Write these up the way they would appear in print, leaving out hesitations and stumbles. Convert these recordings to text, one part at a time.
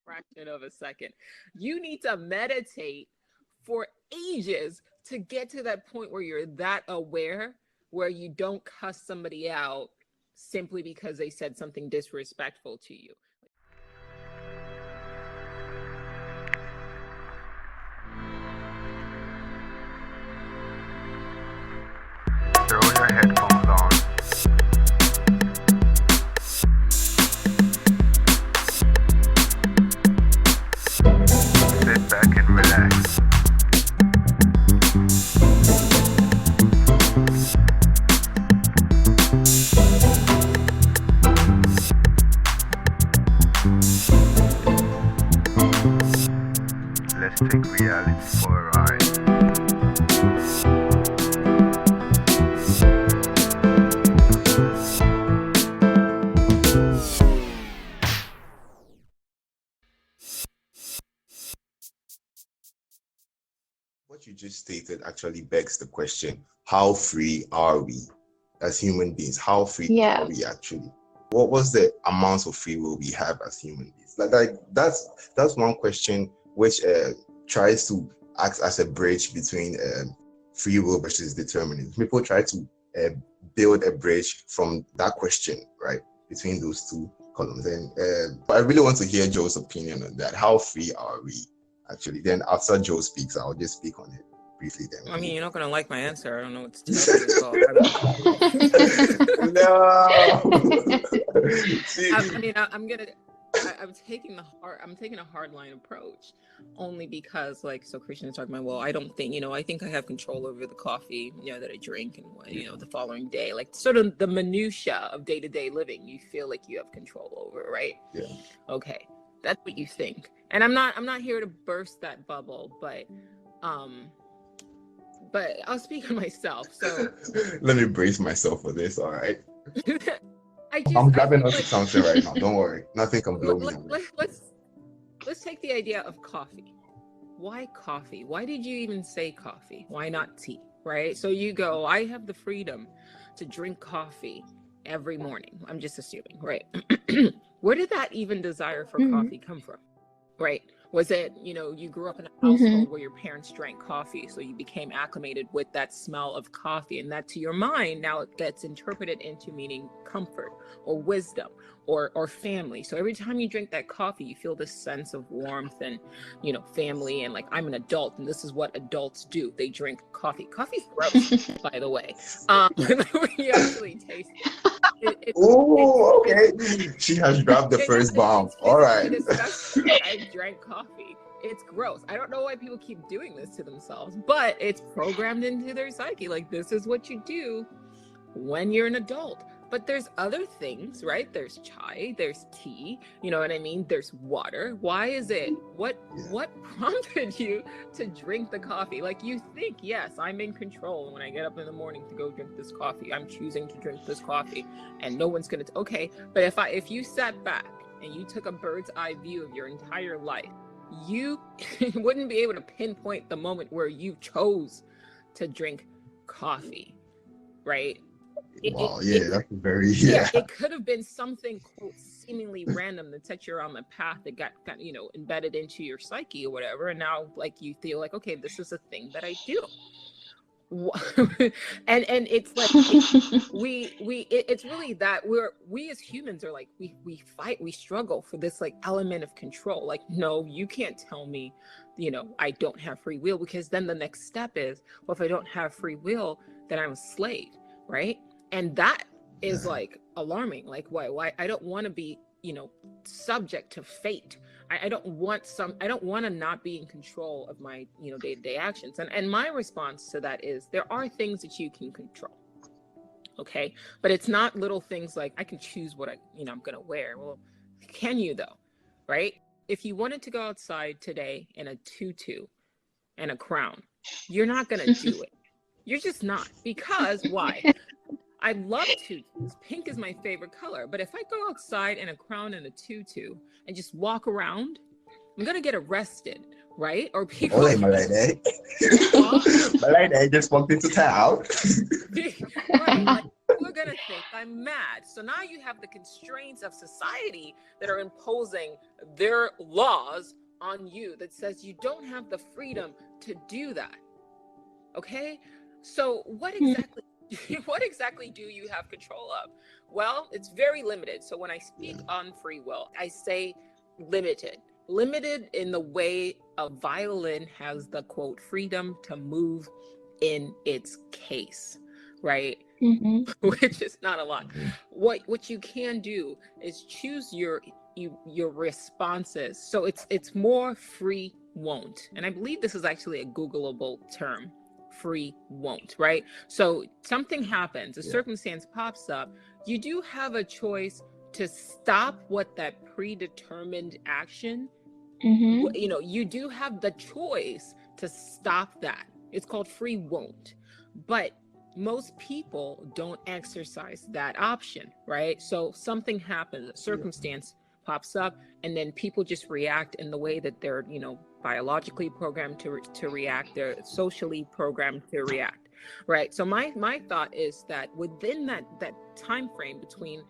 fraction of a second. You need to meditate for ages to get to that point where you're that aware, where you don't cuss somebody out simply because they said something disrespectful to you. Throw your headphones on. Sit back and relax. Let's take reality for a ride. What you just stated actually begs the question, how free are we as human beings? How free are we actually? What was the amount of free will we have as human beings? Like that's one question which tries to act as a bridge between free will versus determinism. People try to build a bridge from that question, right, between those two columns. And I really want to hear Joe's opinion on that. How free are we? Actually, then after Joe speaks, I'll just speak on it briefly. Then I mean, you're not gonna like my answer. I don't know what to tell you. No. I'm taking a hardline approach, only because, like, so Christian is talking about, well, I don't think, I think I have control over the coffee, that I drink, and the following day, like sort of the minutia of day-to-day living, you feel like you have control over, right? Yeah. Okay, that's what you think. And I'm not here to burst that bubble, but I'll speak on myself. So let me brace myself for this. All right. I'm grabbing onto something right now. Don't worry, nothing can blow me away. Let's take the idea of coffee. Why coffee? Why did you even say coffee? Why not tea? Right? So you go, I have the freedom to drink coffee every morning. I'm just assuming, right? Where did that even desire for coffee come from? Right? Was it, you grew up in a household where your parents drank coffee, so you became acclimated with that smell of coffee, and that to your mind now it gets interpreted into meaning comfort or wisdom or family. So every time you drink that coffee, you feel this sense of warmth and, family, and like, I'm an adult and this is what adults do. They drink coffee. Coffee's gross, by the way. When you actually taste it. Okay. She has dropped the first bomb. All right. I drank coffee. It's gross. I don't know why people keep doing this to themselves, but it's programmed into their psyche. Like, this is what you do when you're an adult. But there's other things, right? There's chai, there's tea, you know what I mean? There's water. Why is it? What prompted you to drink the coffee? Like, you think, yes, I'm in control when I get up in the morning to go drink this coffee. I'm choosing to drink this coffee, and no one's gonna. Okay, but if you sat back and you took a bird's eye view of your entire life, you wouldn't be able to pinpoint the moment where you chose to drink coffee, right? That's very it could have been something, quote, seemingly random that set you on the path that got embedded into your psyche or whatever, and now, like, you feel like, okay, this is a thing that I do. and it's like it's really that we as humans are like, we fight, we struggle for this, like, element of control. Like, no, you can't tell me I don't have free will, because then the next step is, well, if I don't have free will, then I'm a slave, right? And that is like alarming. Like, why I don't want to be subject to fate. I don't want to not be in control of my day-to-day actions. And my response to that is, there are things that you can control, okay, but it's not little things like, I can choose what I'm gonna wear. Well, can you though? Right? If you wanted to go outside today in a tutu and a crown, you're not gonna do it. You're just not. Because why? I love tutus. Pink is my favorite color. But if I go outside in a crown and a tutu and just walk around, I'm going to get arrested, right? Or people... Ole, Malene. Malene just walked into town. Right. Like, people are going gonna think I'm mad. So now you have the constraints of society that are imposing their laws on you that says you don't have the freedom to do that. Okay? So what exactly do you have control of? Well, it's very limited. So when I speak on free will, I say limited. Limited in the way a violin has the quote freedom to move in its case, right? Which is not a lot. What you can do is choose your responses. So it's more free won't. And I believe this is actually a Googleable term, free won't, right? So something happens, a circumstance pops up, you do have a choice to stop what that predetermined action, you do have the choice to stop that. It's called free won't. But most people don't exercise that option, right? So something happens, a circumstance pops up, and then people just react in the way that they're, biologically programmed to react, they're socially programmed to react, right? So my thought is that within that time frame between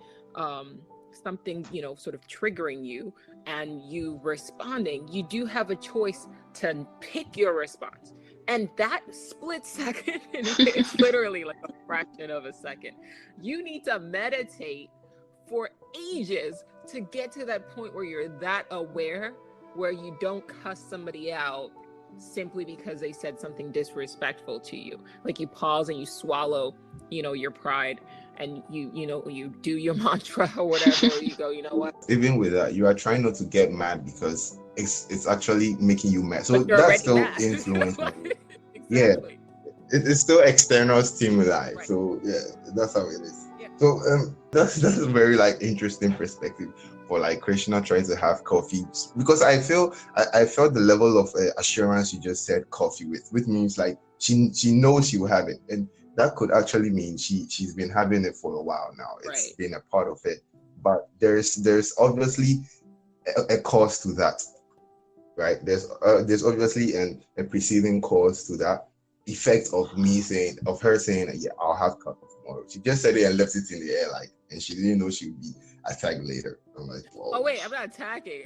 something, sort of triggering you and you responding, you do have a choice to pick your response. And that split second, it's literally like a fraction of a second. You need to meditate for ages to get to that point where you're that aware, where you don't cuss somebody out simply because they said something disrespectful to you. Like you pause and you swallow, your pride, and you do your mantra or whatever. You go, you know what? Even with that, you are trying not to get mad because it's actually making you mad. So But you're that's still mad. influence. Exactly. Yeah, it's still external stimuli. Right. So yeah, that's how it is. Yeah. So that's a very interesting perspective for Krishna trying to have coffee, because I felt the level of assurance you just said coffee with, which means she knows she will have it, and that could actually mean she's been having it for a while now. It's been a part of it, but there's obviously a cause to that, right? There's obviously a preceding cause to that effect of her saying, yeah, I'll have coffee tomorrow. She just said it and left it in the air, and she didn't know she would be attacked later. I'm like, whoa. Oh wait, I'm not attacking.